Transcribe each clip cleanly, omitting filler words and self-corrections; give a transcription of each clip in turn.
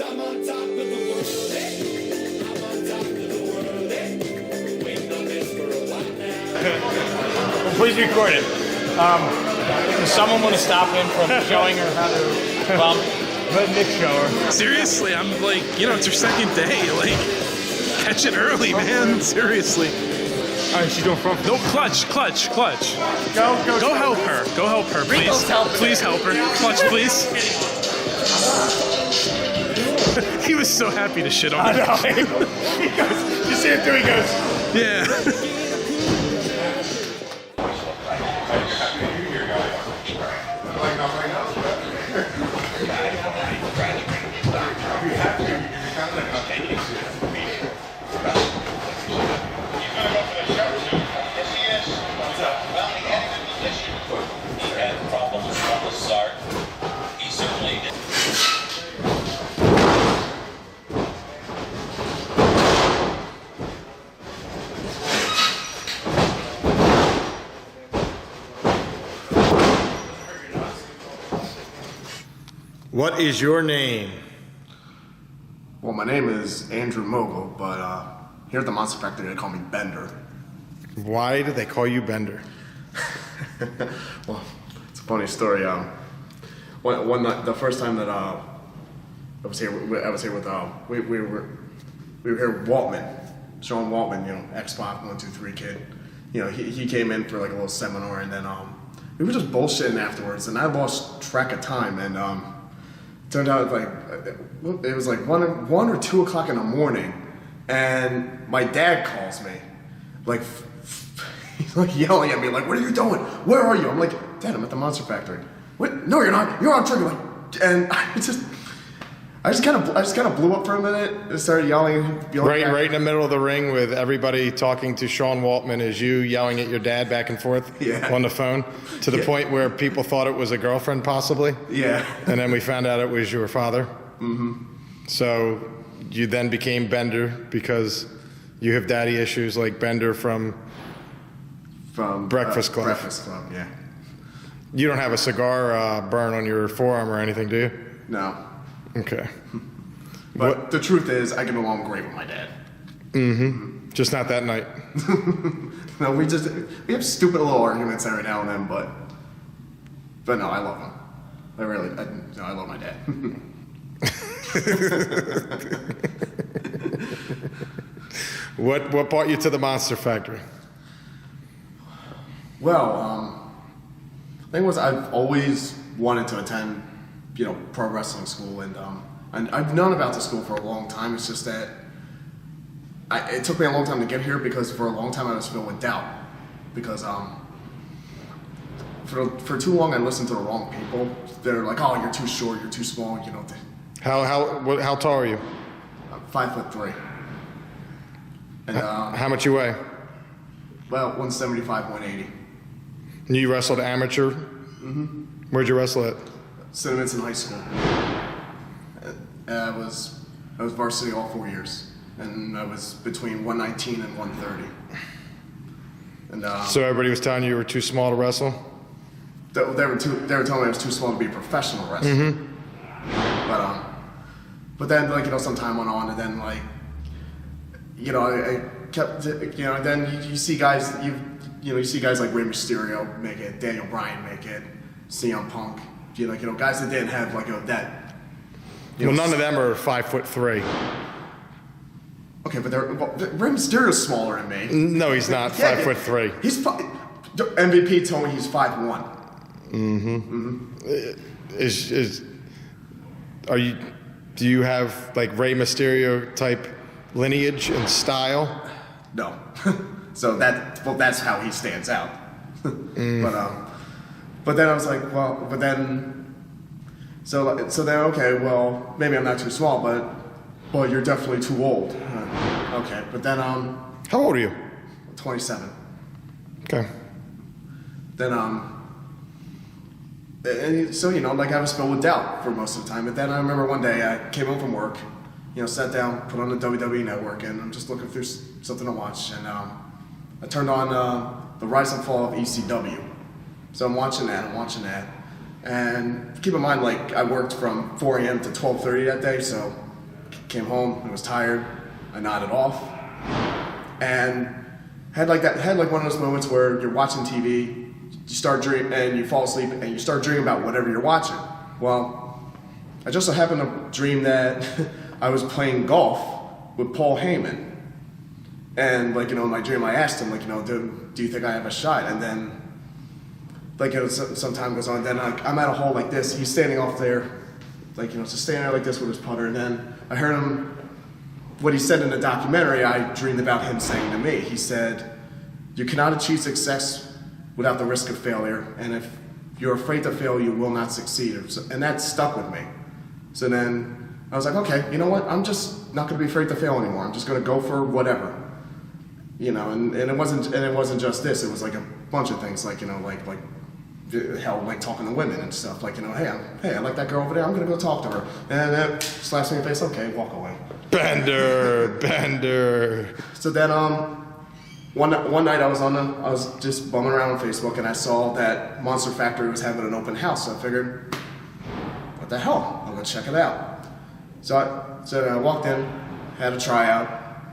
I'm on top of the world, eh? I'm on top of the world, eh? Waiting on this for a while now. Well, please record it. Does someone want to stop him from showing her how to bump? Let Nick show her. Seriously, I'm like, it's her second day. Like, catch it early, man. Seriously. All right, she's doing front. No, clutch. Go help her. Go help her, please. Rico's helping Please help her. Clutch, please. He was so happy to shit on her. I know. He goes, you see it through, he goes. Yeah. What is your name? Well, my name is Andrew Mogul, but here at the Monster Factory they call me Bender. Why do they call you Bender? Well, it's a funny story. One night, the first time that I was here with we were here with Waltman, Sean Waltman, X-Pac 1-2-3 kid. He came in for like a little seminar, and then we were just bullshitting afterwards, and I lost track of time, and turned out like it was like 1 or 2 o'clock in the morning, and my dad calls me, like he's like yelling at me, like, "What are you doing? Where are you?" I'm like, "Dad, I'm at the Monster Factory." "What? No, you're not. You're on trigger." Like, and I just kind of blew up for a minute and started yelling. Right in the middle of the ring with everybody talking to Sean Waltman is you yelling at your dad back and forth on the phone to the point where people thought it was a girlfriend possibly. Yeah. And then we found out it was your father. Mm-hmm. So you then became Bender because you have daddy issues like Bender from Breakfast Club. Breakfast Club, yeah. You don't have a cigar burn on your forearm or anything, do you? No. Okay. But the truth is, I get along great with my dad. Mm-hmm. Just not that night. No, we have stupid little arguments every now and then, but no, I love him. I love my dad. What brought you to the Monster Factory? Well, the thing was, I've always wanted to attend, pro wrestling school, and I've known about the school for a long time. It's just that it took me a long time to get here because for a long time I was filled with doubt because for too long I listened to the wrong people. They're like, "Oh, you're too short, you're too small," How tall are you? I'm 5'3". And how much you weigh? Well, 175, 180. And you wrestled amateur? Mm-hmm. Where'd you wrestle at? Cinnamons in high school. I was varsity all 4 years, and I was between 119 and 130. And so everybody was telling you were too small to wrestle? They were telling me I was too small to be a professional wrestler. Mm-hmm. But then some time went on, and then I kept then you see guys you see guys like Rey Mysterio make it, Daniel Bryan make it, CM Punk, guys that didn't have that. Well, none of them are 5'3". Okay, but Rey Mysterio's smaller than me. No, he's not 5'3". He's MVP told me he's 5'1". Mm-hmm. Do you have like Rey Mysterio type lineage and style? No. So that's how he stands out. But then I was like, so then okay, well maybe I'm not too small, but you're definitely too old. Okay, but then how old are you? 27. Okay. Then and so I was filled with doubt for most of the time. But then I remember one day I came home from work, sat down, put on the WWE Network, and I'm just looking through something to watch, and I turned on the Rise and Fall of ECW. So I'm watching that, and keep in mind, I worked from 4 a.m. to 12:30 that day, so came home, I was tired, I nodded off, and had like one of those moments where you're watching TV, you start dreaming, and you fall asleep, and you start dreaming about whatever you're watching. Well, I just so happened to dream that I was playing golf with Paul Heyman, and like, you know, in my dream I asked him, like, you know, do you think I have a shot? And then, like, you know, some time goes on, then I'm at a hole like this, he's standing off there, like, you know, just standing there like this with his putter, and then I heard him, what he said in the documentary, I dreamed about him saying to me. He said, "You cannot achieve success without the risk of failure, and if you're afraid to fail, you will not succeed." And that stuck with me. So then I was like, okay, you know what? I'm just not going to be afraid to fail anymore. I'm just going to go for whatever. You know, and it wasn't just this. It was like a bunch of things, like, you know, like hell, like talking to women and stuff. Like, you know, hey, I like that girl over there. I'm going to go talk to her. And slaps me in the face. Okay, walk away. Bender. So then, one night I was just bumming around on Facebook, and I saw that Monster Factory was having an open house. So I figured, what the hell? I'll go check it out. So I walked in, had a tryout,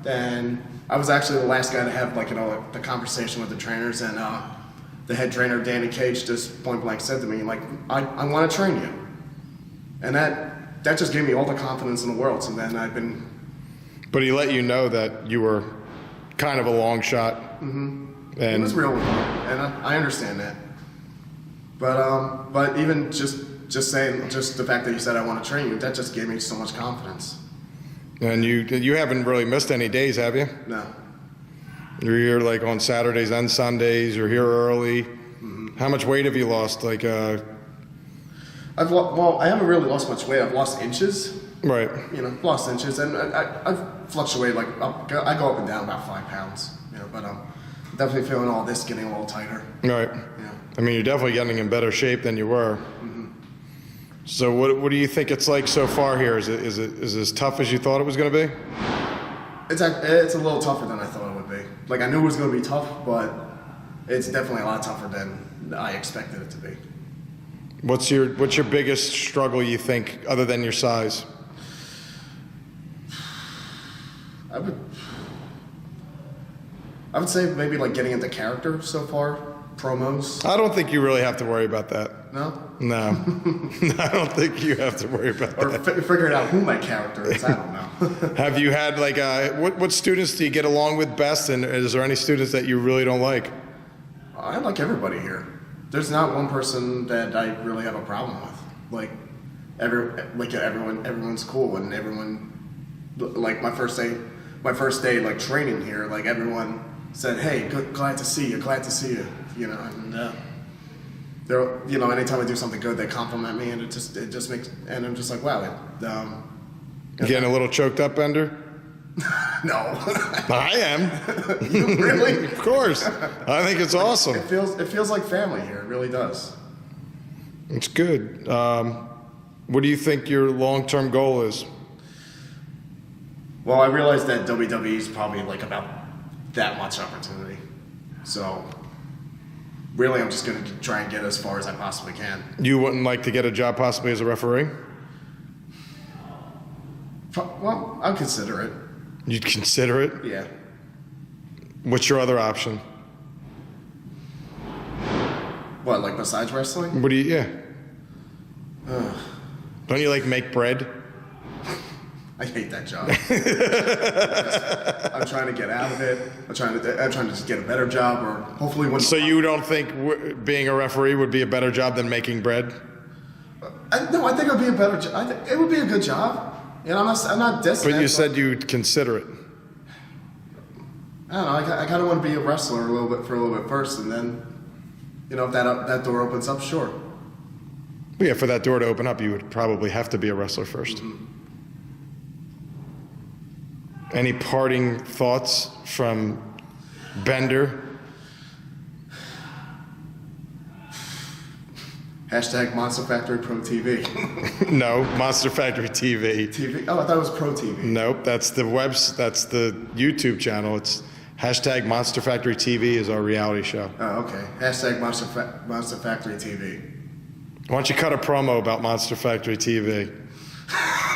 and I was actually the last guy to have, like, you know, like the conversation with the trainers, and the head trainer Danny Cage just point blank said to me, like, I want to train you, and that just gave me all the confidence in the world. So then I've been. But he let you know that you were kind of a long shot. Mm-hmm. And it was real with me, and I understand that. But even just saying, just the fact that you said I want to train you, that just gave me so much confidence. And you haven't really missed any days, have you? No. You're here like on Saturdays and Sundays. You're here early. Mm-hmm. How much weight have you lost? Like, I haven't really lost much weight. I've lost inches. Right. You know, lost inches, and I've fluctuated, like, I go up and down about 5 pounds. You know, but definitely feeling all this getting a little tighter. Right. Yeah. I mean, you're definitely getting in better shape than you were. Mm-hmm. So what do you think it's like so far here? Is it as tough as you thought it was going to be? It's a little tougher than I thought it would be. Like, I knew it was going to be tough, but it's definitely a lot tougher than I expected it to be. What's your biggest struggle, you think, other than your size? I would say maybe like getting into character so far, promos. I don't think you really have to worry about that. No? No. I don't think you have to worry about Or that. figuring out who my character is, I don't know. Have you had like, what students do you get along with best, and is there any students that you really don't like? I like everybody here. There's not one person that I really have a problem with. Like, everyone's cool, and everyone, like my first day like training here, like everyone said, "Hey, glad to see you," you know, and they're, you know, anytime I do something good, they compliment me, and it just makes, and I'm just like, wow, You getting a little choked up, Bender? no. I am. You really? Of course. I think it's awesome. It feels like family here. It really does. It's good. What do you think your long-term goal is? Well, I realize that WWE is probably like about that much opportunity. So really, I'm just going to try and get as far as I possibly can. You wouldn't like to get a job possibly as a referee? Well, I'll consider it. You'd consider it? Yeah. What's your other option? What, like besides wrestling? What do you, yeah. Don't you like make bread? I hate that job. I'm trying to get out of it. I'm trying to just get a better job, or hopefully one. So you don't think being a referee would be a better job than making bread? No, I think it would be a better job. I think it would be a good job. You know, I'm not dissing. But you said you'd consider it. I don't know. I kind of want to be a wrestler a little bit first, and then, you know, if that door opens up, sure. Yeah, for that door to open up, you would probably have to be a wrestler first. Mm-hmm. Any parting thoughts from Bender? Hashtag Monster Factory Pro TV. No, Monster Factory TV. TV? Oh, I thought it was Pro TV. Nope, that's the YouTube channel. It's hashtag Monster Factory TV is our reality show. Oh, okay. Hashtag Monster Factory TV. Why don't you cut a promo about Monster Factory TV?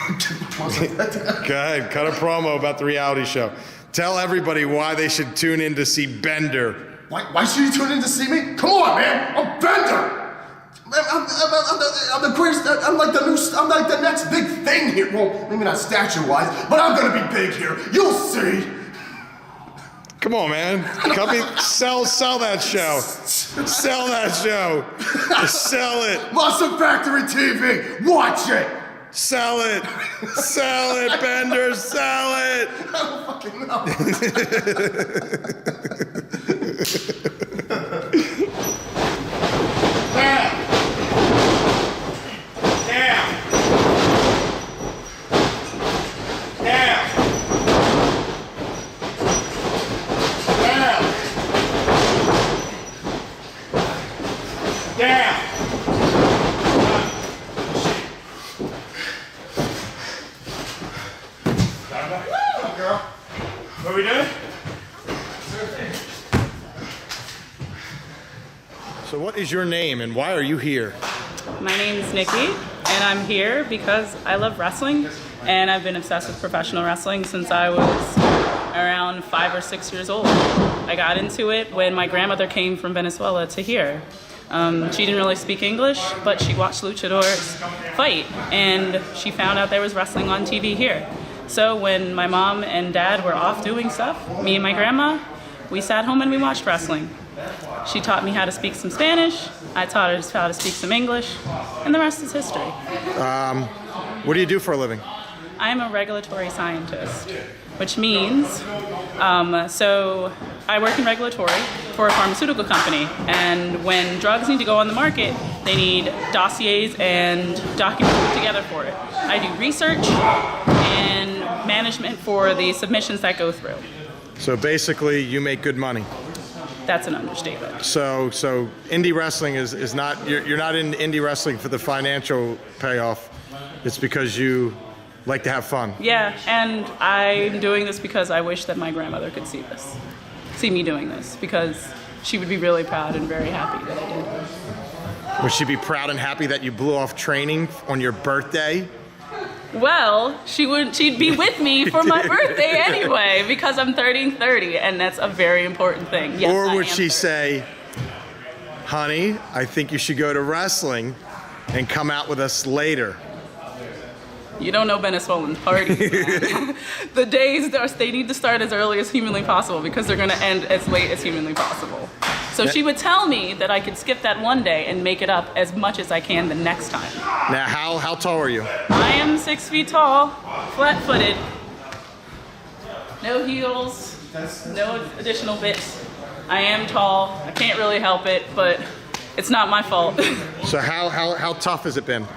Go ahead, cut a promo about the reality show. Tell everybody why they should tune in to see Bender. Why should you tune in to see me? Come on, man! I'm Bender! I'm the greatest. I'm like the next big thing here. Well, maybe not stature-wise, but I'm gonna be big here. You'll see. Come on, man. Sell that show. Sell that show. Sell it. Monster Factory TV. Watch it. Sell it. Sell it, Bender. Sell it. I don't fucking know. What are we doing? So what is your name and why are you here? My name's Nikki, and I'm here because I love wrestling, and I've been obsessed with professional wrestling since I was around 5 or 6 years old. I got into it when my grandmother came from Venezuela to here. She didn't really speak English, but she watched luchadors fight, and she found out there was wrestling on TV here. So when my mom and dad were off doing stuff, me and my grandma, we sat home and we watched wrestling. She taught me how to speak some Spanish, I taught her how to speak some English, and the rest is history. What do you do for a living? I am a regulatory scientist, which means, so I work in regulatory for a pharmaceutical company, and when drugs need to go on the market, they need dossiers and documents put together for it. I do research and management for the submissions that go through. So basically, you make good money. That's an understatement. So indie wrestling is not, you're not in indie wrestling for the financial payoff. It's because you like to have fun. Yeah, and I'm doing this because I wish that my grandmother could see me doing this, because she would be really proud and very happy that I did. Would she be proud and happy that you blew off training on your birthday? Well, she'd be with me for my birthday anyway, because I'm turning 30, and that's a very important thing. Yes, Or I would am she 30. say, honey, I think you should go to wrestling and come out with us later? You don't know Venezuelan parties, man. The days, they need to start as early as humanly possible, because they're going to end as late as humanly possible. So she would tell me that I could skip that one day and make it up as much as I can the next time. Now, how tall are you? I am 6 feet tall, flat-footed, no heels, no additional bits. I am tall. I can't really help it, but it's not my fault. So how tough has it been?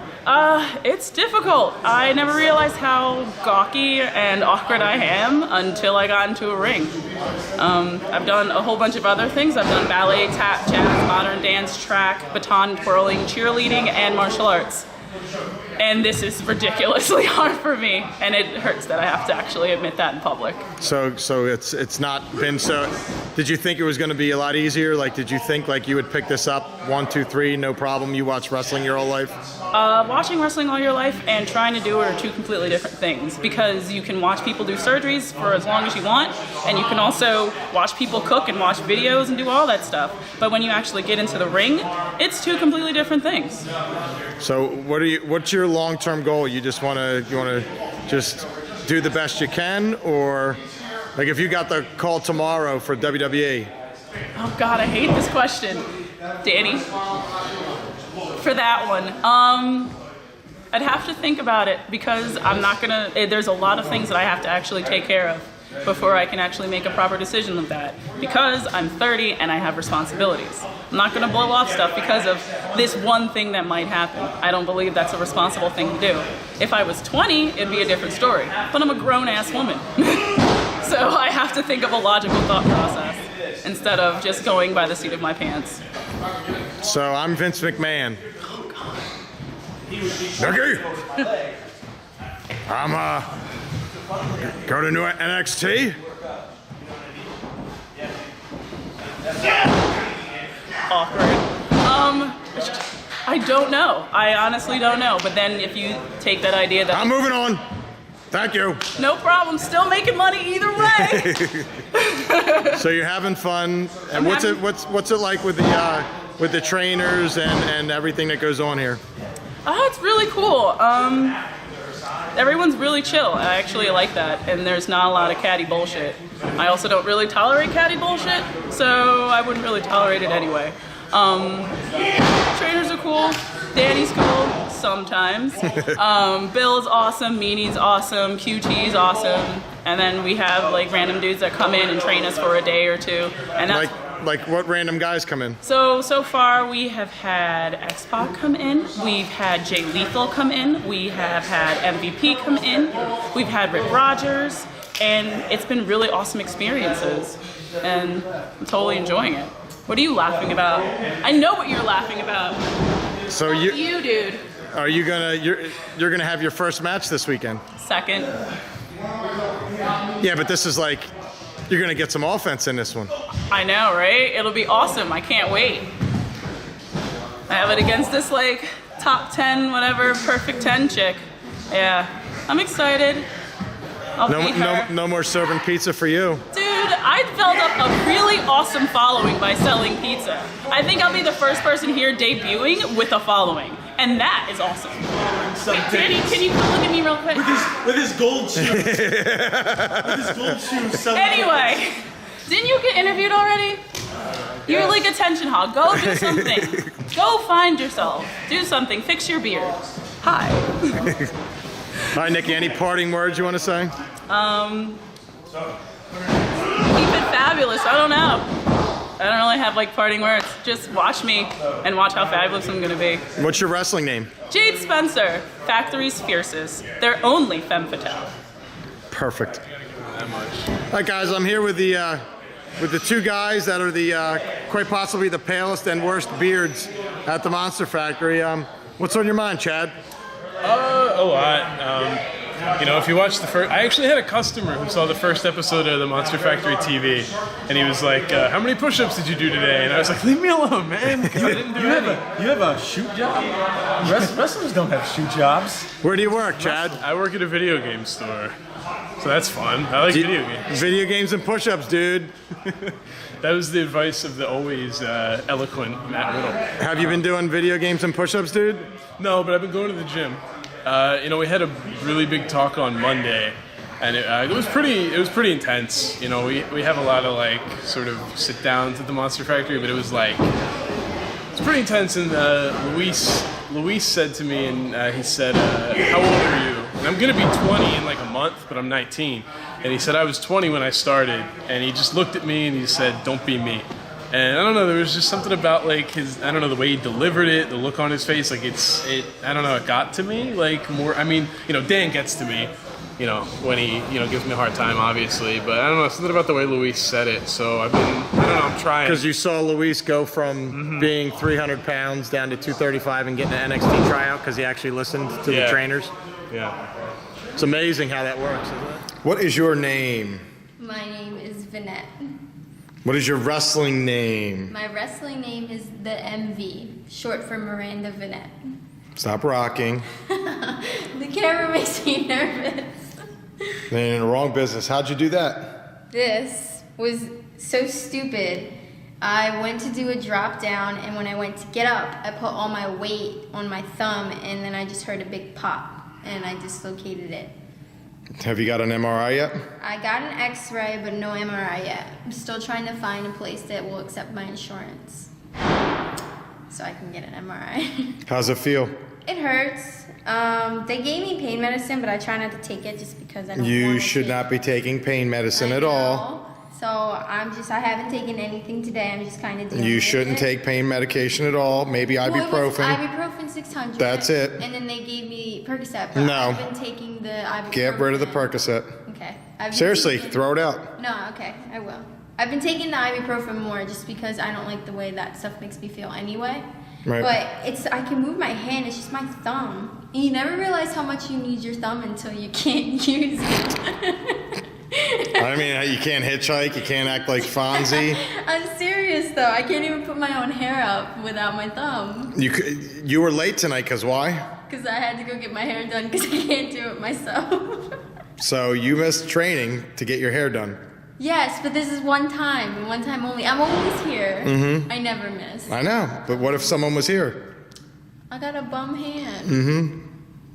It's difficult. I never realized how gawky and awkward I am until I got into a ring. I've done a whole bunch of other things. I've done ballet, tap, jazz, modern dance, track, baton twirling, cheerleading, and martial arts. And this is ridiculously hard for me, and it hurts that I have to actually admit that in public. So it's not been so. Did you think it was going to be a lot easier? Like, did you think like you would pick this up 1, 2, 3, no problem? You watched wrestling your whole life? Watching wrestling all your life and trying to do it are two completely different things, because you can watch people do surgeries for as long as you want, and you can also watch people cook and watch videos and do all that stuff. But when you actually get into the ring, it's two completely different things. So what's your long-term goal? You want to just do the best you can, or like if you got the call tomorrow for WWE? Oh God, I hate this question, Danny. For that one, I'd have to think about it, because I'm not gonna. There's a lot of things that I have to actually take care of before I can actually make a proper decision of that, because I'm 30 and I have responsibilities. I'm not gonna blow off stuff because of this one thing that might happen. I don't believe that's a responsible thing to do. If I was 20, it'd be a different story, but I'm a grown-ass woman. So I have to think of a logical thought process instead of just going by the seat of my pants. So I'm Vince McMahon. Nikki, I'm go to new NXT. Awkward. I don't know. I honestly don't know. But then if you take that idea that I'm moving on. Thank you. no problem, still making money either way. So you're having fun, and what's it like with the trainers and everything that goes on here? Oh, it's really cool. Everyone's really chill. I actually like that, and there's not a lot of catty bullshit. I also don't really tolerate catty bullshit, so I wouldn't really tolerate it anyway. Trainers are cool. Danny's cool sometimes. Bill's awesome. Meanie's awesome. QT's awesome. And then we have like random dudes that come in and train us for a day or two. And that's Like what random guys come in? so far we have had X-Pac come in, we've had Jay Lethal come in, we have had MVP come in, we've had Rick Rogers, and it's been really awesome experiences, and I'm totally enjoying it. What are you laughing about? I know what you're laughing about. So You, dude. are you you're gonna have your first match this weekend? Second. Yeah, but this is like you're gonna get some offense in this one. I know, right? It'll be awesome. I can't wait. I have it against this like top 10, whatever, perfect 10 chick. Yeah, I'm excited. I'll beat her. No more serving pizza for you. Dude, I built up a really awesome following by selling pizza. I think I'll be the first person here debuting with a following. And that is awesome. Wait, Danny, can you come look at me real quick? With his gold shoes. With his gold shoes. Anyway, didn't you get interviewed already? You're like attention hog. Go do something. Go find yourself. Do something. Fix your beard. Hi. All right, Nikki, any parting words you want to say? Keep it fabulous. I don't know. I don't really have like parting words. Just watch me and watch how fabulous I'm gonna be. What's your wrestling name? Jade Spencer, Factory's Fiercest. Their only femme fatale. Perfect. All right, guys, I'm here with the two guys that are the quite possibly the palest and worst beards at the Monster Factory. What's on your mind, Chad? A lot. You know, if you watch the first, I actually had a customer who saw the first episode of the Monster Factory TV, and he was like, "How many push-ups did you do today?" And I was like, "Leave me alone, man." I didn't do any. You have a shoot job? Wrestlers don't have shoot jobs. Where do you work, Chad? I work at a video game store, so that's fun. I like video games. Video games and push-ups, dude. That was the advice of the always eloquent Matt Riddle. Have you been doing video games and push-ups, dude? No, but I've been going to the gym. You know, we had a really big talk on Monday, and it was pretty intense. You know, we have a lot of like sort of sit downs at the Monster Factory, but it was pretty intense. And Luis said to me, and he said, "How old are you?" And I'm gonna be 20 in like a month, but I'm 19. And he said I was 20 when I started, and he just looked at me and he said, "Don't be me." And I don't know, there was just something about like the way he delivered it, the look on his face, like I don't know, it got to me, like more, I mean, you know, Dan gets to me, you know, when he, you know, gives me a hard time, obviously, but I don't know, something about the way Luis said it, so I'm trying. Because you saw Luis go from being 300 pounds down to 235 and getting an NXT tryout because he actually listened to the trainers. Yeah. It's amazing how that works, isn't it? What is your name? My name is Vinette. What is your wrestling name? My wrestling name is the MV, short for Miranda Vinette. Stop rocking. The camera makes me nervous. They're in the wrong business. How'd you do that? This was so stupid. I went to do a drop down, and when I went to get up, I put all my weight on my thumb, and then I just heard a big pop, and I dislocated it. Have you got an MRI yet? I got an x-ray, but no MRI yet. I'm still trying to find a place that will accept my insurance so I can get an MRI. How's it feel? It hurts. They gave me pain medicine, but I try not to take it just because I don't want You to should not be taking pain medicine at all. So I haven't taken anything today. I'm just kind of dealing You with shouldn't it. take pain medication at all. Maybe Well, it was ibuprofen. ibuprofen 600. That's it. And then they gave me Percocet. But No. I've been taking the ibuprofen. Get rid of the Percocet. Okay. I've been Seriously, taking- throw it out. No, okay, I will. I've been taking the ibuprofen more just because I don't like the way that stuff makes me feel anyway. Right. But I can move my hand, it's just my thumb. And you never realize how much you need your thumb until you can't use it. I I mean, you can't hitchhike. You can't act like Fonzie. I'm serious though. I can't even put my own hair up without my thumb. You were late tonight because why? Because I had to go get my hair done because I can't do it myself. So you missed training to get your hair done. Yes, but this is one time and one time only. I'm always here. I never miss. I know, but what if someone was here? I got a bum hand.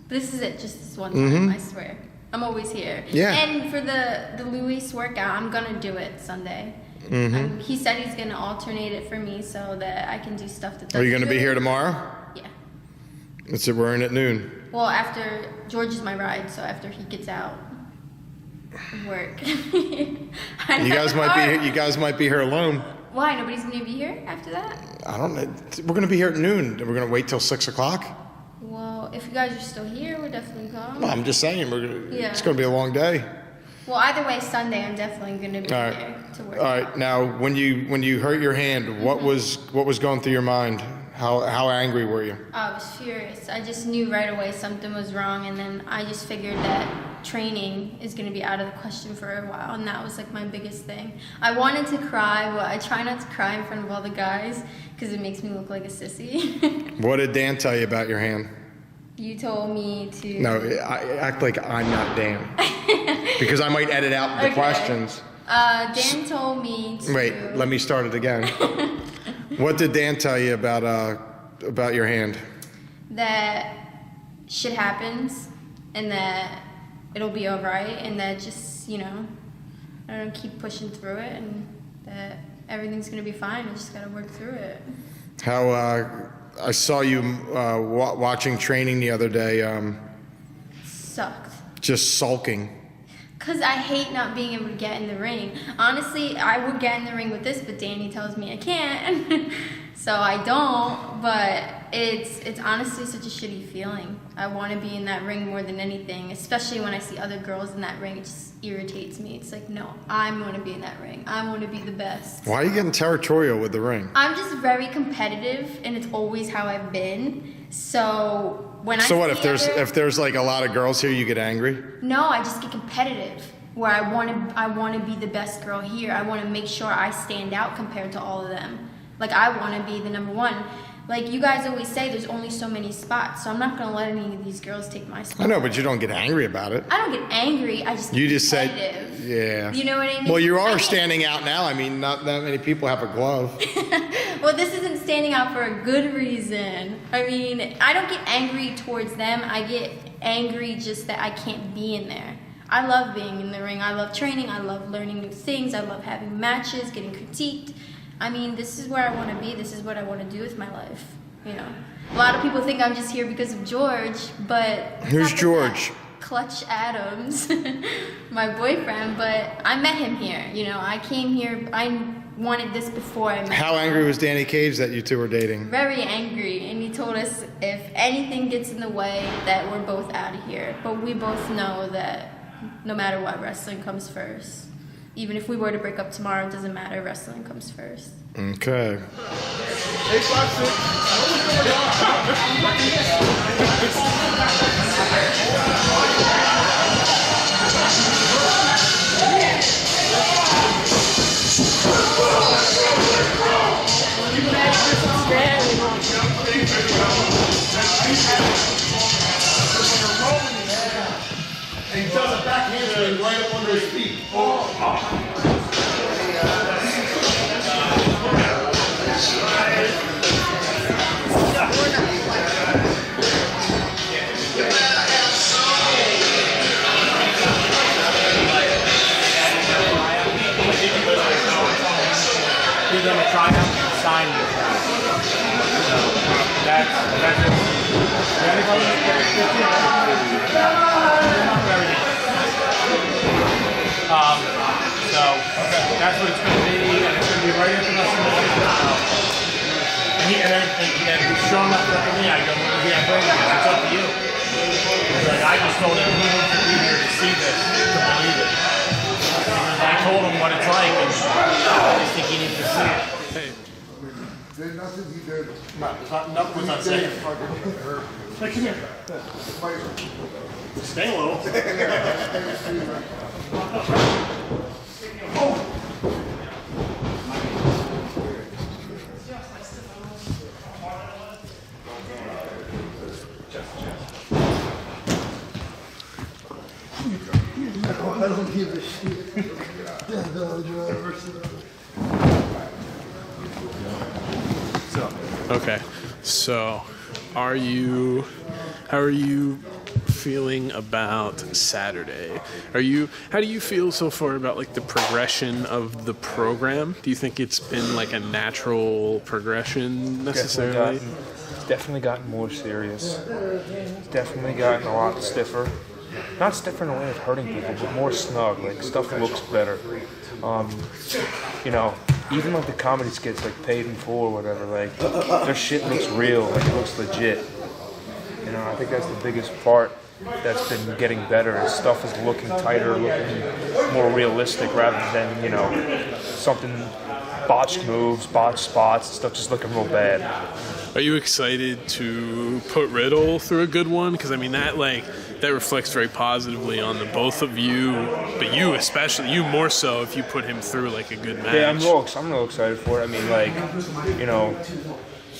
This is it, just this one time, I swear. I'm always here. Yeah. And for the Luis workout, I'm gonna do it Sunday. He said he's gonna alternate it for me so that I can do stuff that. Are you going to be good. here tomorrow? Yeah. We're in at noon. Well, after George is my ride, so after he gets out of work. You You guys might be here alone. Why? Nobody's gonna be here after that? I don't know. We're going to be here at noon. We're going to wait till 6 o'clock. Well, if you guys are still here, we'll definitely come. Well, I'm just saying, Yeah. it's going to be a long day. Well, either way, Sunday I'm definitely gonna be All right. here to work. All right. Now, when you hurt your hand, what was going through your mind? How angry were you? I was furious. I just knew right away something was wrong, and then I just figured that training is gonna be out of the question for a while, and that was like my biggest thing. I wanted to cry, but I try not to cry in front of all the guys because it makes me look like a sissy. What did Dan tell you about your hand? You told me to. No, I act like I'm not Dan. Because I might edit out the Okay. questions. Dan told me to. Wait, let me start it again. What did Dan tell you about your hand? That shit happens, and that it'll be alright, and that just, I don't keep pushing through it, and that everything's gonna be fine. I just gotta work through it. How I saw you watching training the other day, Sucked. just sulking. Because I hate not being able to get in the ring. Honestly, I would get in the ring with this, but Danny tells me I can't. So I don't, but it's honestly such a shitty feeling. I want to be in that ring more than anything, especially when I see other girls in that ring. It just irritates me. It's like, no, I want to be in that ring. I want to be the best. Why are you getting territorial with the ring? I'm just very competitive, and it's always how I've been. So when So I what see if there's like a lot of girls here, you get angry? No, I just get competitive. Where I want to be the best girl here. I want to make sure I stand out compared to all of them. Like, I want to be the number one. Like, you guys always say there's only so many spots, so I'm not going to let any of these girls take my spot. I know, but you don't get angry about it. I don't get angry, I just get You just said, competitive. yeah. You know what I mean? Well, you I are mean- standing out now. I mean, not that many people have a glove. Well, this isn't standing out for a good reason. I mean, I don't get angry towards them. I get angry just that I can't be in there. I love being in the ring. I love training. I love learning new things. I love having matches, getting critiqued. I mean, this is where I want to be. This is what I want to do with my life. A lot of people think I'm just here because of George, but it's Who's not George? that. Clutch Adams, my boyfriend. But I met him here. I came here. I wanted this before I met How him. angry was Danny Cage that you two were dating? Very angry, and he told us if anything gets in the way that we're both out of here. But we both know that no matter what, wrestling comes first. Even if we were to break up tomorrow, it doesn't matter. Wrestling comes first. Okay. And he does a back handspring right up under his feet. Give them a tryout and sign your tryout. So that's it. Anybody? So that's what it's going to be, and it's going to be right after WrestleMania. And he's showing up for me. I go, yeah, bring it. It's up to you. Like, I just told him he needs to be here to see this, to believe it. I told him what it's like, and I just think he needs to see it. There's nothing he did. Enough was not said. Hey, come here. Stay low. I don't give a shit. Yeah, no, Okay, so how are you feeling about Saturday? How do you feel so far about like the progression of the program? Do you think it's been like a natural progression necessarily? Definitely gotten more serious. Definitely gotten a lot stiffer. Not stiffer in a way of hurting people, but more snug. Like stuff looks better. You know, even like the comedy skits, like Paid in Full or whatever, like their shit looks real, like it looks legit. You know, I think that's the biggest part that's been getting better. Is stuff is looking tighter, looking more realistic rather than, you know, something botched moves, botched spots, stuff just looking real bad. Are you excited to put Riddle through a good one? Because I mean that reflects very positively on the both of you, but you especially, you more so if you put him through like a good match. Yeah, I'm real excited for it. I mean, like, you know,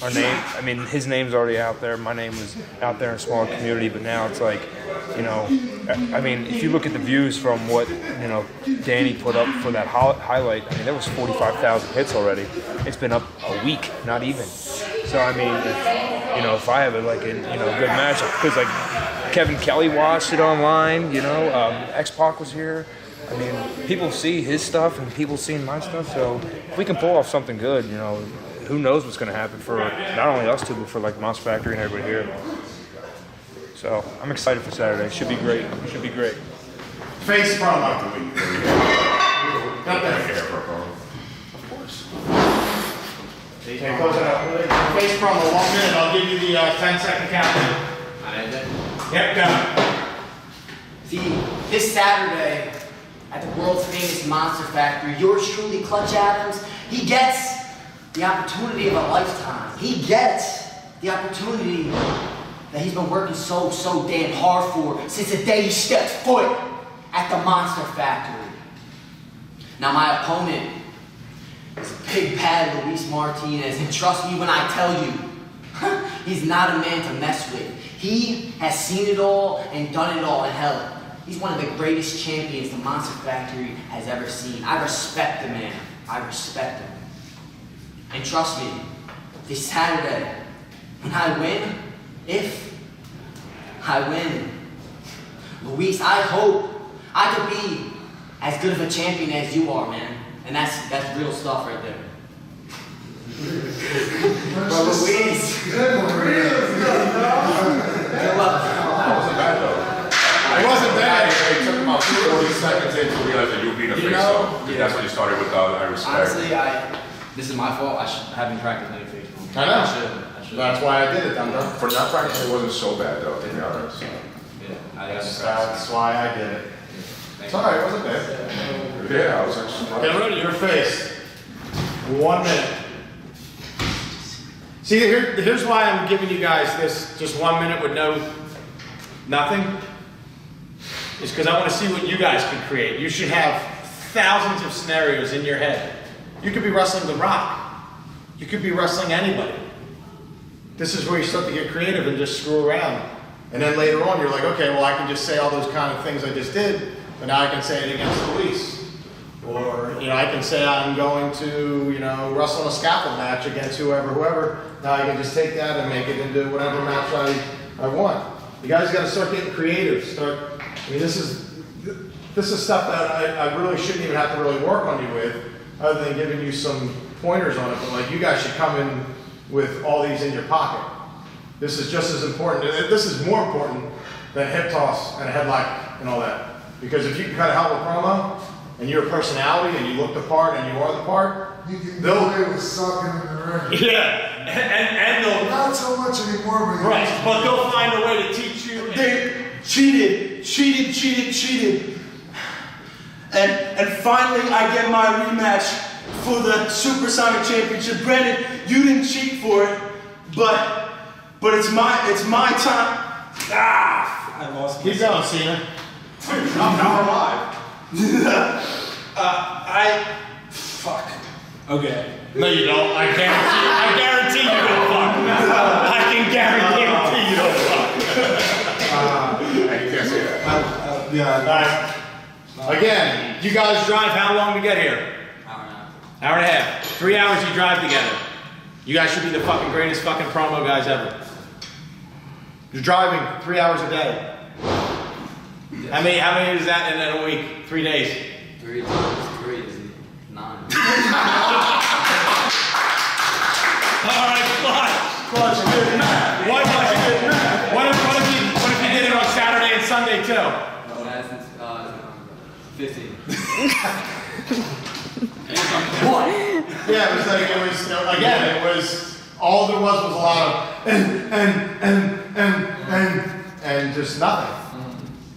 our name. I mean, his name's already out there. My name was out there in a smaller community, but now it's like, you know, I mean, if you look at the views from what, you know, Danny put up for that highlight, I mean, there was 45,000 hits already. It's been up a week, not even. So I mean, if I have a good match, because like Kevin Kelly watched it online, you know, X-Pac was here. I mean, people see his stuff and people seeing my stuff. So if we can pull off something good, you know, who knows what's going to happen for not only us two, but for like Monster Factory and everybody here. So I'm excited for Saturday. Should be great. Should be great. Face from of the week. Not that fair, bro. Of course. Okay, close it out. Face promo, 1 minute. I'll give you the 10-second countdown. Yep, go. See, this Saturday at the world's famous Monster Factory, yours truly, Clutch Adams, he gets the opportunity of a lifetime. He gets the opportunity that he's been working so damn hard for since the day he stepped foot at the Monster Factory. Now, my opponent is Big Bad Luis Martinez, and trust me when I tell you, he's not a man to mess with. He has seen it all and done it all, and hell, he's one of the greatest champions the Monster Factory has ever seen. I respect the man. I respect him. And trust me, this Saturday, when I win, if I win, Luis, I hope I could be as good of a champion as you are, man. And that's real stuff right there. But Luis, good luck. That wasn't bad though. It wasn't bad. It took about 40 seconds in to realize that you were being a face though. Yeah. That's when you started with I respect. Honestly, this is my fault. I haven't practiced any face. I know. I should. That's why I did it, Dum Dum. For not practice, it wasn't so bad though, to be honest. Yeah, That's why I did it. It's alright, it wasn't bad. Yeah, I was actually. Get rid of your face. 1 minute. See, here's why I'm giving you guys this just 1 minute with nothing. It's because I want to see what you guys can create. You should have thousands of scenarios in your head. You could be wrestling The Rock. You could be wrestling anybody. This is where you start to get creative and just screw around. And then later on, you're like, okay, well, I can just say all those kind of things I just did, but now I can say it against Luis. Or, I can say I'm going to, wrestle in a scaffold match against whoever. Now I can just take that and make it into whatever match I want. You guys got to start getting creative. This is stuff that I really shouldn't even have to really work on you with, other than giving you some pointers on it. But like, you guys should come in with all these in your pocket. This is just as important. This is more important than a hip toss and a headlock and all that. Because if you can cut a hell of a promo, and you're a personality, and you look the part, and you are the part, you can get away with sucking in the ring. Yeah, and they'll Not so much anymore, but right, but they'll find a way to teach you. They cheated. And finally, I get my rematch for the Supersonic Championship. Granted, you didn't cheat for it, but it's my time. I lost. Keep going, Cena. I'm alive. Fuck. Okay. No, you don't. I guarantee you don't fuck. I can guarantee you don't fuck. You can't say that. All right. Again, You guys drive how long to get here? Hour and a half. 3 hours you drive together. You guys should be the fucking greatest fucking promo guys ever. You're driving 3 hours a day. How many is that in a week? 3 days. 3 times 3 is 9. Alright, Clutch. What if you did it on Saturday and Sunday too? 15. What? Yeah, it was again, it was, all there was a lot of, and just nothing.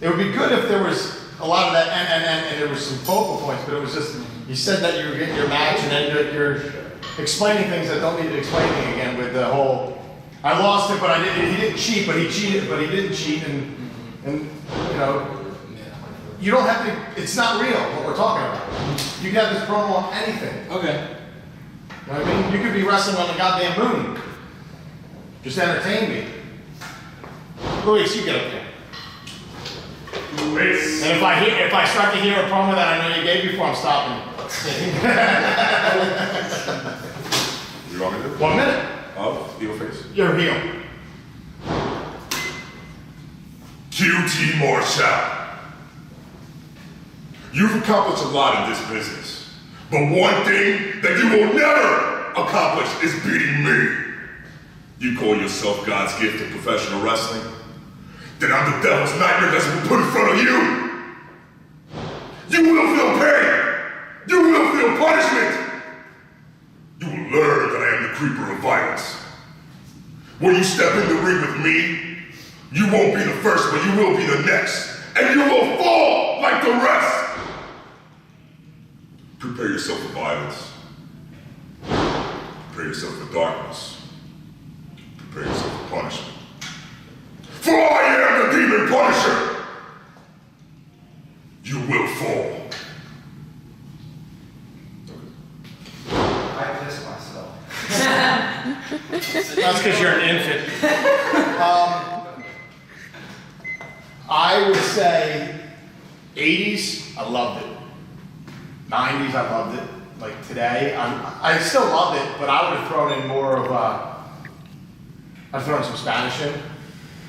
It would be good if there was a lot of that, and there was some focal points, but it was just, you said that you were getting your match, and then you're explaining things that don't need explaining again with the whole, I lost it, but he didn't cheat, but he cheated, but he didn't cheat, and you know, you don't have to, it's not real what we're talking about. You can have this promo on anything. Okay. You know what I mean? You could be wrestling on the goddamn moon. Just entertain me. Luis, you get up there. Luis. And if I start to hear a promo that I know you gave before, I'm stopping. You want me to? 1 minute. Oh, heel face. You're heel. QT Marshall. You've accomplished a lot in this business, but one thing that you will never accomplish is beating me. You call yourself God's gift to professional wrestling? Then I'm the devil's nightmare that's been put in front of you. You will feel pain. You will feel punishment. You will learn that I am the creeper of violence. When you step in the ring with me, you won't be the first, but you will be the next. And you will fall like the rest. Prepare yourself for violence. Prepare yourself for darkness. Prepare yourself for punishment. For I am the Demon Punisher. You will fall. I pissed myself. That's because you're an infant. I would say 80s, I loved it. 90s, I loved it. Like today, I still love it, but I would have thrown in more of I'd thrown some Spanish in.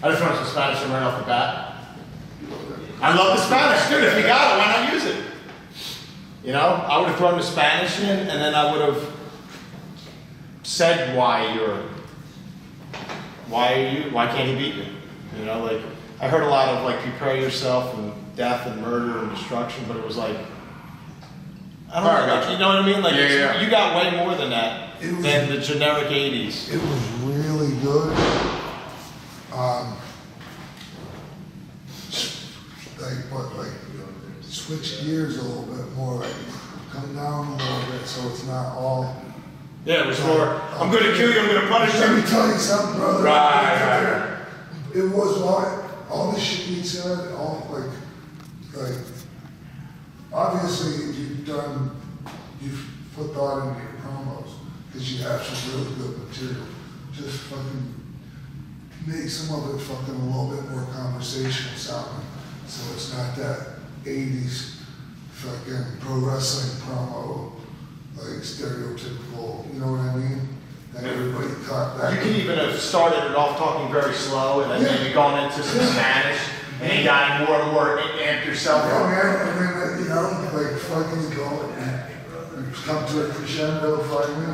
I'd have thrown some Spanish in right off the bat. I love the Spanish, dude. If you got it, why not use it? You know, I would have thrown the Spanish in, and then I would have said why can't he beat you? You know, like I heard a lot of like prepare yourself and death and murder and destruction, but it was like I don't know, like, you know what I mean? Like you got way more than that than the generic 80s. It was really good. Switch gears a little bit more, like come down a little bit so it's not all. Yeah, it was more, I'm going to kill you, I'm going to punish you. Let me tell you something, brother. Right. It was all the shit you said, all like, obviously you've put thought into your promos because you have some really good material. Just fucking make some of it fucking a little bit more conversational sounding, so it's not that 80s fucking pro wrestling promo, like stereotypical, you know what I mean? That everybody caught that. You could even have started it off talking very slow and then maybe gone into some Spanish and then got more and more amped yourself up. Yeah, man, and then, you know, like fucking go and come to a crescendo finally.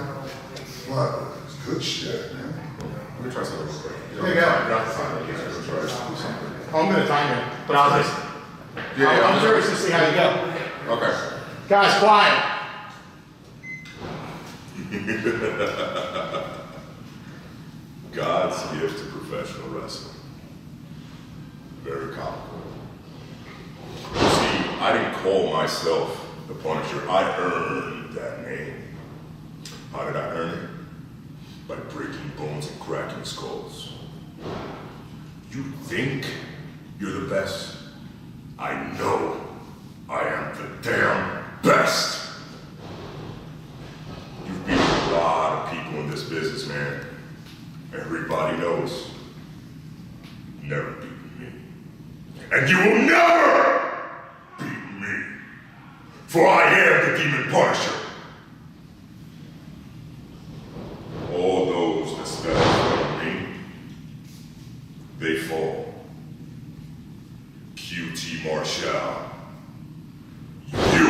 But it's good shit, man. Let me try something real quick. There you go. I'm gonna time it, but I'll just. I'm curious to see how you go. Okay. Guys, quiet. God's gift to professional wrestling. Very comical. You see, I didn't call myself the Punisher. I earned that name. How did I earn it? By breaking bones and cracking skulls. You think you're the best? I know I am the damn best. You've beaten a lot of people in this business, man. Everybody knows. Never beaten me. And you will never beat me. For I am the Demon Punisher. All those that step from me, they fall. QT Marshall, you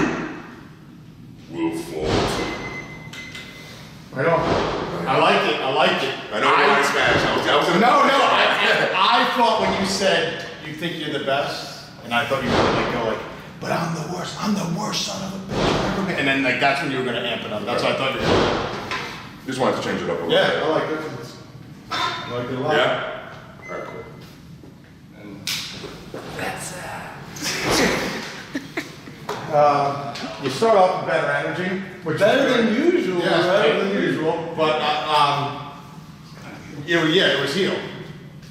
will fall too. I know. I liked it. I know you're my smash. I was No. I thought when you said you think you're the best, and I thought you were gonna go like, but I'm the worst son of a bitch I've ever been. And then like that's when you were gonna amp it up. That's what I thought you were gonna do. Just wanted to change it up a little Yeah, bit. I like it. I like it a lot. Yeah? Alright, cool. You start off with better energy, which Better is good. than usual, Yeah, it's right? better than usual. But it was heel.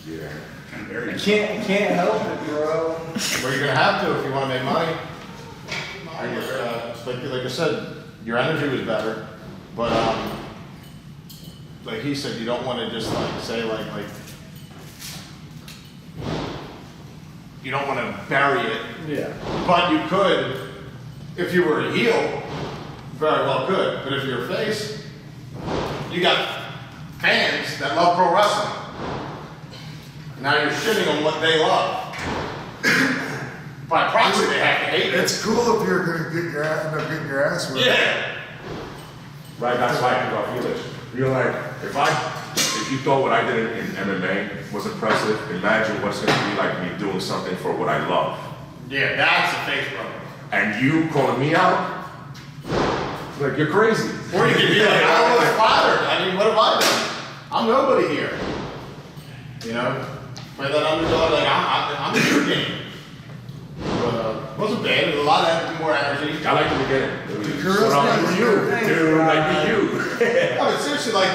You can't help it, bro. Well, you're gonna have to if you want to make money. Like I said, your energy was better, but like he said, you don't want to just like say like you don't want to bury it. Yeah. But you could, if you were a heel, very well could. But if you're a face, you got fans that love pro wrestling. Now you're shitting on what they love. By proxy, they have to hate it. It's cool if you're gonna end up getting your ass whipped. Yeah. Right, that's why I think about Felix. You're like, if you thought what I did in MMA was impressive, imagine what's gonna be like me doing something for what I love. Yeah, that's a face brother. And you calling me out? Like, you're crazy. Or you could be like, I was flattered. I mean, what have I done? I'm nobody here. You know? Play that underdog, like, I'm in your game. But, wasn't bad. It was a lot more energy. I like the beginning. Charisma is your Dude, like you. No, but seriously, like,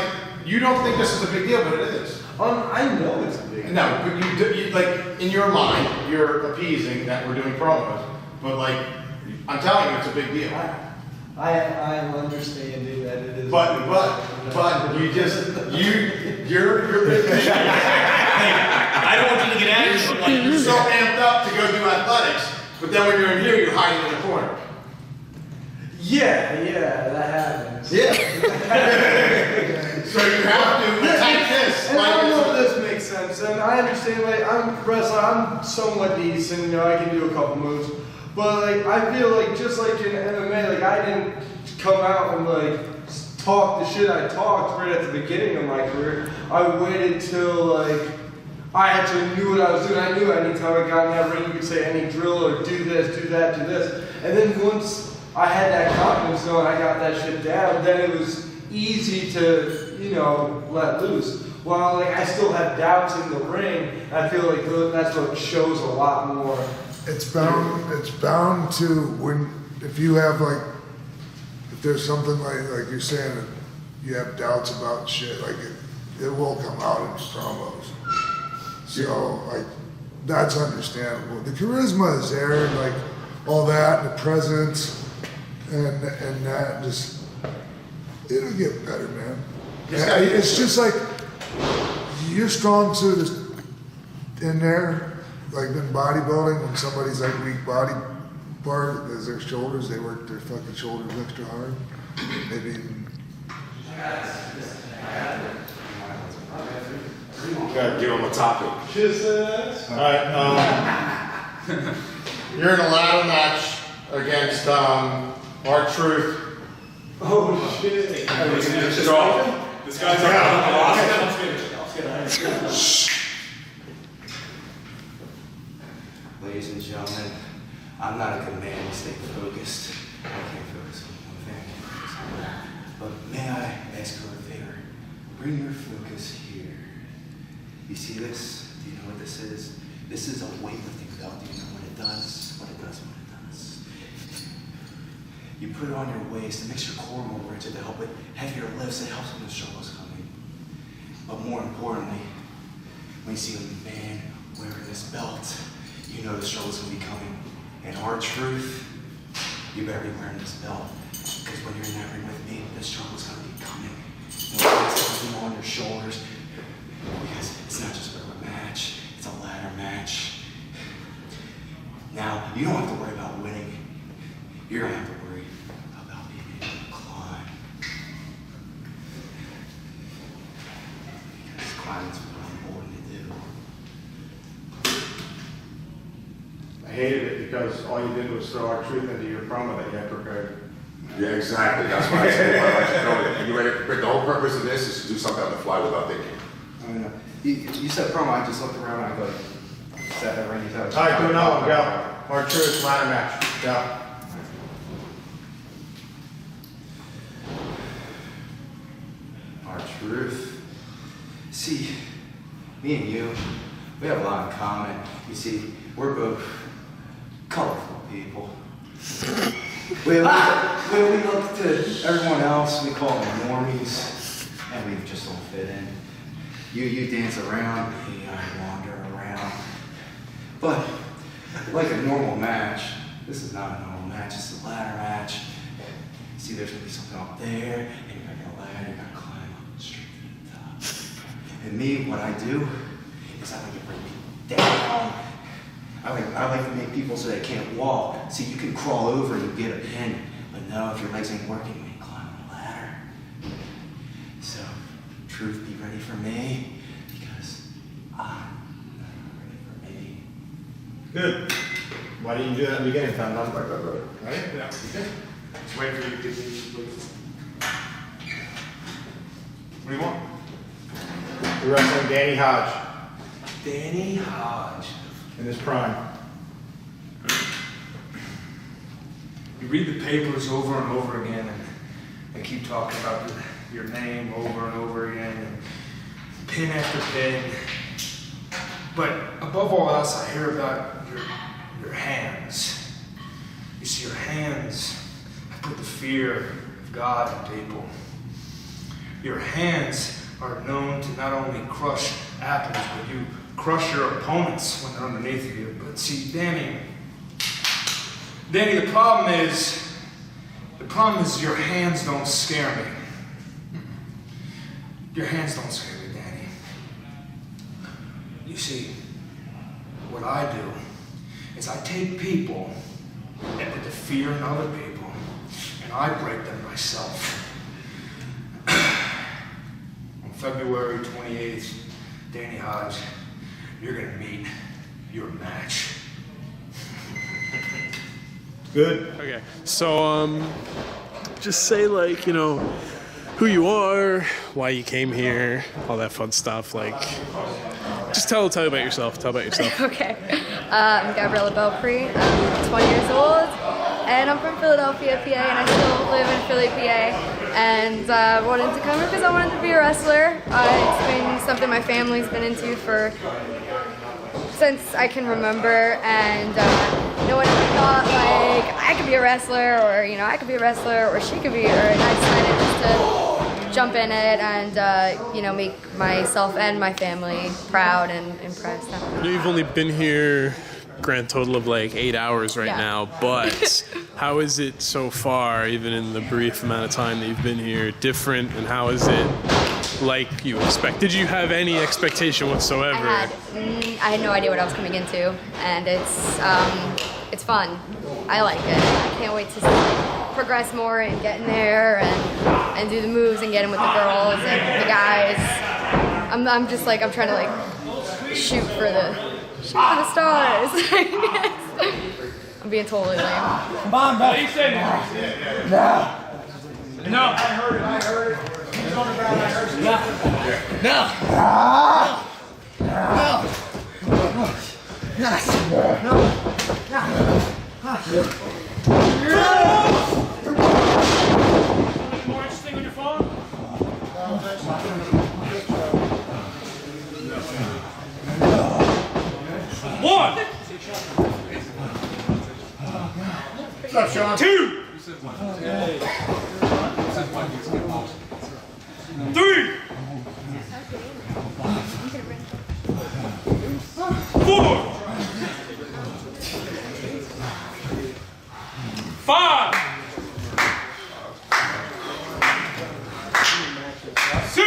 you don't think this is a big deal, but it is. I know it's a big deal. No, but you like, in your mind, you're appeasing that we're doing promos. But, like, I'm telling you, it's a big deal. I am understanding that it is. But you just, you're big thing. I don't want you to get angry, but like, you're so amped up to go do athletics, but then when you're in here, you're hiding in the corner. Yeah, that happens. Yeah. So you have to attack this. And I don't know if this makes sense. And I understand, like, I'm wrestler, I'm somewhat decent, you know, I can do a couple moves. But, like, I feel like, just like in MMA, like, I didn't come out and, like, talk the shit I talked right at the beginning of my career. I waited till, like, I actually knew what I was doing. I knew anytime I got in that ring, you could say any drill or do this, do that, do this. And then once I had that confidence knowing I got that shit down, then it was easy to, you know, let loose. While, like, I still had doubts in the ring, I feel like that's what shows a lot more. It's bound to when, if you have like, if there's something like you're saying that you have doubts about shit, like it will come out in promos. So like, that's understandable. The charisma is there, and like all that, and the presence, and that just, it'll get better, man. It's just like, you're strong too, just in there. Like in bodybuilding, when somebody's like weak body part, as their shoulders, they work their fucking shoulders extra hard. Maybe. Gotta get on the topic. All right. You're in a ladder match against R-Truth. Oh shit! This guy's Ladies and gentlemen, I'm not a good man to stay focused. I can't focus on one thing, I can't focus on that. But may I ask her a favor? Bring your focus here. You see this? Do you know what this is? This is a weightlifting belt. Do you know what it does? What it does. You put it on your waist, it makes your core more rigid to help with heavier lifts, it helps when the struggle's coming. But more importantly, when you see a man wearing this belt, you know the struggle's gonna be coming. And R-Truth, you better be wearing this belt. Because when you're in that ring with me, the struggle's gonna be coming. And it's gonna be on your shoulders. Because it's not just a regular match, it's a ladder match. Now, you don't have to worry about winning. You're gonna have to worry because all you did was throw our truth into your promo that you had prepared. Yeah, exactly. That's why I said, why don't you know it? You ready? But the whole purpose of this is to do something on the fly without thinking. I mean, you said promo, I just looked around and I go, set that ring. All right, do another one, go. Our truth ladder match, go. Our truth. See, me and you, we have a lot in common. You see, we're both colorful people. We look to everyone else, we call them normies, and we just don't fit in. You dance around, me, I wander around. But like a normal match, this is not a normal match, it's a ladder match. See, there's gonna be something up there, and you're gonna ladder, you're gonna climb up straight to the top. And me, what I do is I like to bring people down. I like to make people so they can't walk. See, you can crawl over and you get a pin, but no, if your legs ain't working, you ain't climbing a ladder. So, truth, be ready for me, because I'm ready for me. Good. Why didn't you do that in the beginning, Tom? Right? Yeah. Just wait for you to give me, please. What do you want? We're wrestling Danny Hodge Danny Hodge. in his prime. You read the papers over and over again, and they keep talking about your name over and over again, and pin after pin. But above all else, I hear about your hands. You see, your hands have put the fear of God in people. Your hands are known to not only crush apples, but you crush your opponents when they're underneath of you. But see, Danny, the problem is your hands don't scare me. Your hands don't scare me, Danny. You see, what I do is I take people and put the fear in other people, and I break them myself. On February 28th, Danny Hodge, you're gonna meet your match. Good. Okay. So, just say like, you know, who you are, why you came here, all that fun stuff. Like, just tell about yourself. Tell about yourself. Okay. I'm Gabriella Belpre. I'm 20 years old, and I'm from Philadelphia, PA, and I still live in Philly, PA. And I wanted to come here because I wanted to be a wrestler. It's been something my family's been into since I can remember, and no one ever thought like I could be a wrestler, or I could be a wrestler, or she could be, and I decided just to jump in it and make myself and my family proud and impressed. I know you've only been here grand total of like 8 hours right now, but how is it so far, even in the brief amount of time that you've been here, different, and how is it like you expect? Did you have any expectation whatsoever? I had no idea what I was coming into, and it's fun. I like it. I can't wait to progress more and get in there and do the moves and get in with the girls and the guys. I'm just like, I'm trying to like shoot for the stars. I'm being totally lame. Come on, buddy. No. No. I heard it. He's on the ground. I heard it. No. Anything more interesting on your phone? One. What's up, Sean? 2. 3. 4. 5. 6.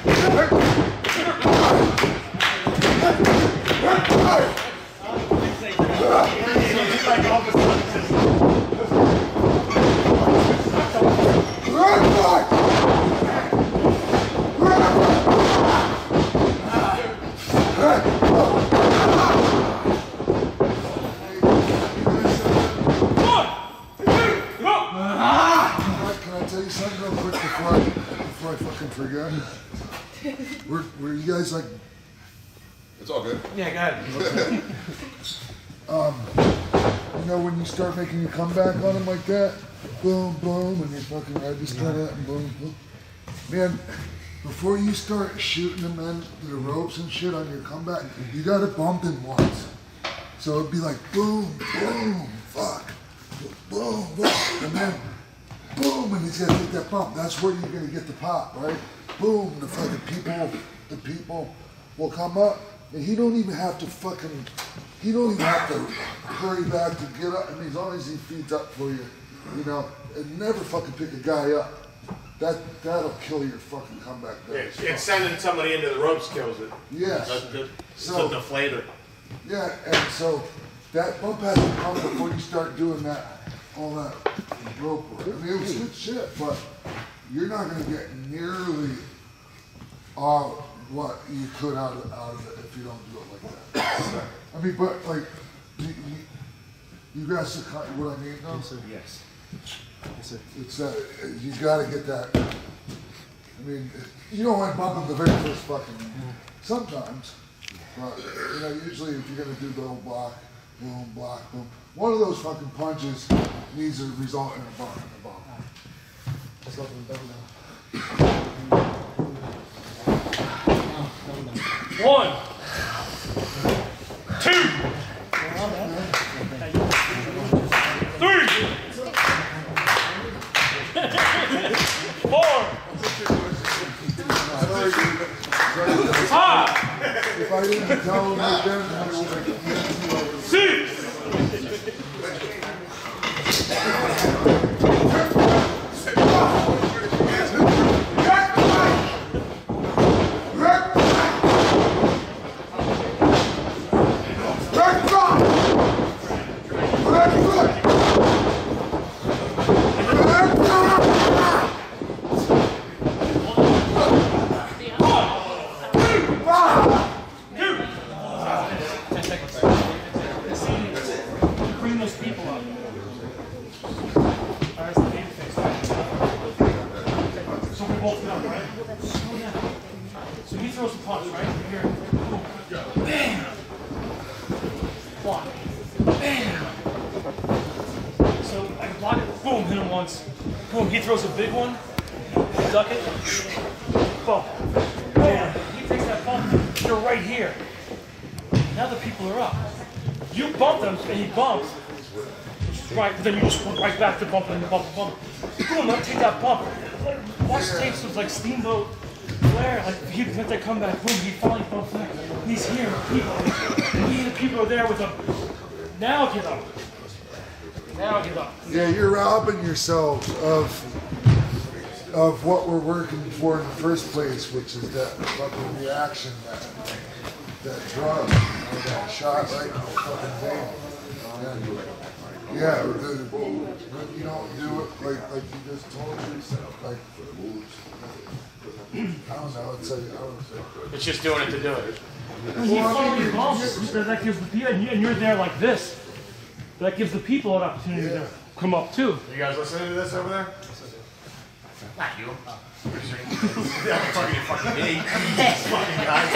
7. I fucking forget? Were you guys like? It's all good. Yeah, go ahead. You know when you start making your comeback on them like that, boom, boom, and you fucking register that, and boom, boom. Man, before you start shooting them into the ropes and shit on your comeback, you gotta bump them once. So it'd be like boom, boom, fuck, boom, boom, and then boom, and he's gonna get that bump. That's where you're gonna get the pop, right? Boom, the people will come up, and he don't even have to hurry back to get up. I mean, as long as he feeds up for you, you know, and never fucking pick a guy up. That'll kill your fucking comeback. It's sending somebody into the ropes kills it. Yes. It's the deflator. Yeah, and so that bump has to come before you start doing all that rope work. I mean, it was good shit, but you're not going to get nearly all what you could out of it if you don't do it like that. I mean, but like, you guys are what I mean, though? Yes. It's you got to get that. I mean, you don't want to bump them the very first fucking. Sometimes, but you know, usually if you're gonna do the whole block, boom, one of those fucking punches needs to result in a bump. Let's go for the double down. 1, 2, 3, 4, 5. If I didn't tell him right then, I would have 6. Bring those people up. Alright, so we both down, right? Slow down. So he throws a punch, right? Here. Bam! Block. Bam! So I can block it. Boom, hit him once. Boom, he throws a big one. Duck it. Bump. Bam! He takes that bump. You're right here. Now the people are up. You bump them and he bumps. Right, but then you just went right back to bump and bump. Boom, let take that bump. Watch tapes of like Steamboat Flair, like he let that come back, boom, he finally bumped back. He's here, people. He and the people are there with him. Now get up. Now get up. Yeah, you're robbing yourself of what we're working for in the first place, which is that fucking reaction, that drug, that shot right in the fucking vein. Yeah, you don't do it like you just told yourself, like, I don't know, it's like, I don't know. It's just doing it to do it. He finally bumps, that gives the people, and you're there like this. That gives the people an opportunity to come up too. You guys listening to this over there? Not you. fucking me. Fucking guys.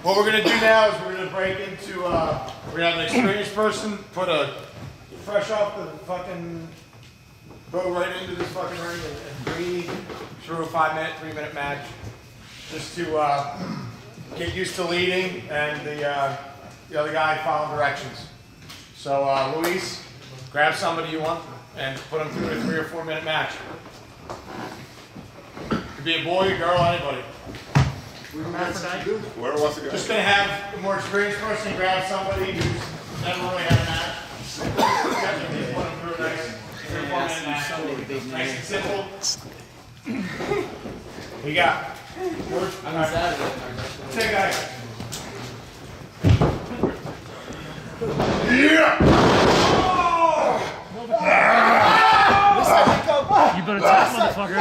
What we're gonna do now is we're gonna break into, we're gonna have an experienced person put a fresh off the fucking, go right into this fucking ring and breathe through a 3-minute match, just to get used to leading and the other guy following directions. So Luis, grab somebody you want and put them through a 3 or 4 minute match. Could be a boy, a girl, anybody. Whoever wants to go. Just gonna have a more experienced person grab somebody who's never really had a match. Put them through a nice 3 or 4 minute match. Nice and simple. We got. George, I'm Saturday. take a guy. You better tap, motherfucker.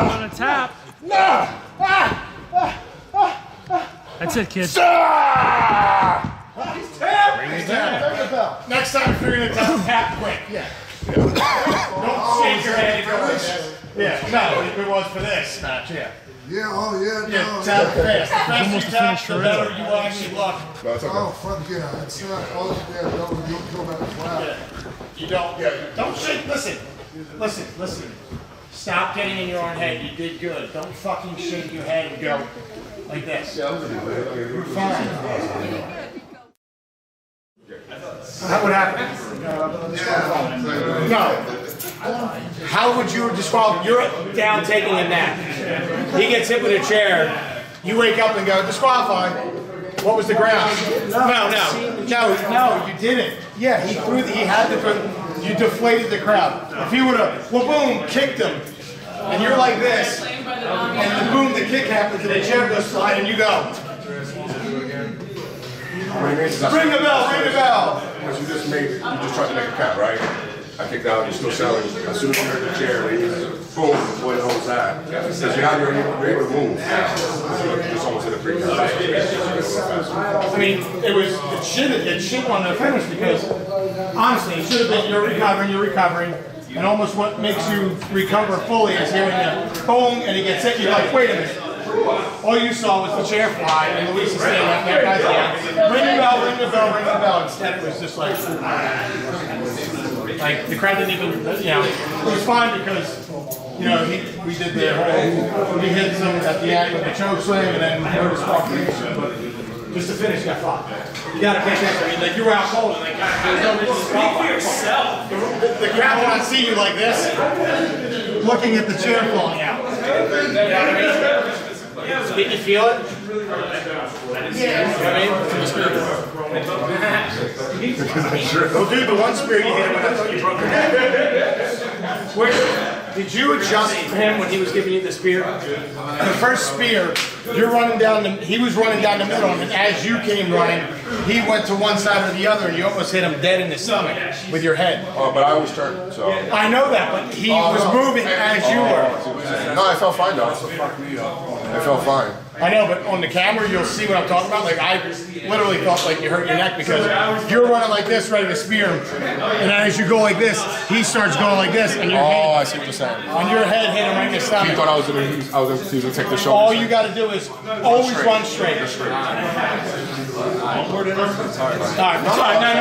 You better tap. That's it, kid. Next time if you're gonna tap quick. Yeah. Don't shake your head and go like this. Yeah, no, it was for this match, yeah. Yeah, oh yeah, Yeah, no. tap fast. The faster almost you tap, finished the her better in. you will actually look. No, it's okay. Oh, fuck yeah. It's not all you got to do. You don't kill that flat. You don't shake, listen. Stop getting in your own head, you did good. Don't fucking shake your head and go like this. You're fine. That would happen. No. How would you disqualify? You're down taking a nap. He gets hit with a chair. You wake up and go, disqualified. What was the ground? No, you didn't. Yeah, he had to, you deflated the crowd. If he would have, boom, kicked him, and you're like this, and then boom, the kick happens and the chair goes slide and you go. Ring the bell. Because you just tried to make a cut, right? I kicked out, you're still selling. As soon as you heard the chair, boom, boy, the whole side. Because you're able to move. You just almost hit a free cut. I mean, it was the shit on the finish because honestly, it should have been you're recovering, and almost what makes you recover fully is hearing the boom and he gets hit. You're like, wait a minute. All you saw was the chair fly and Luis is standing up there. Guys, ring the bell. Instead, it was just like the crowd didn't even, it was fine because, we did the whole, we hit some at the end with the choke slam and then noticed disqualification, but just to finish got fought. You gotta pay attention. I mean, you were out cold and there's no reason to speak for yourself. The crowd will not see you like this, looking at the chair falling out. You know what I mean? Did you feel it? Well, dude, the one spear you hit him with, I thought you broke your neck. Did you adjust him when he was giving you the spear? The first spear, he was running down the middle, and as you came running, he went to one side or the other, and you almost hit him dead in the stomach with your head. Oh, but I always turned, so. I know that, but he was moving as you were. No, I felt fine, though. I felt fine. I know, but on the camera, you'll see what I'm talking about. Like, I literally felt like you hurt your neck because you're running like this, ready to spear him. And as you go like this, he starts going like this, and your head. Oh, I see what you're saying. And your head hit him right in the stomach. He thought I was going to take the shoulder. All you got to do is always run straight. Alright,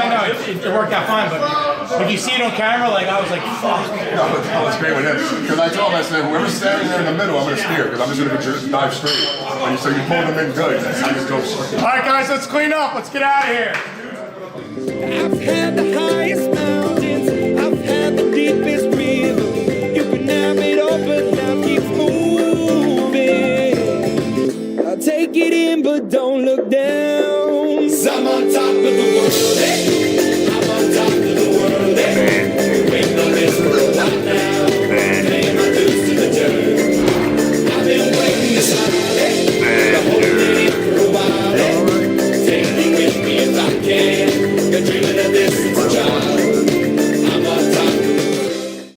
no. It worked out fine, but if you see it on camera, like I was like, fuck. I was great with this. Because I told him, I said, whoever's standing there in the middle, I'm going to spear, because I'm just going to dive straight. And so you pull them in good, I just go straight. Alright guys, let's clean up. Let's get out of here. I've had the highest mountains, I've had the deepest river. You can have it all, but now keep moving. I'll take it in, but don't look down. 'Cause I'm on top of the world. Hey.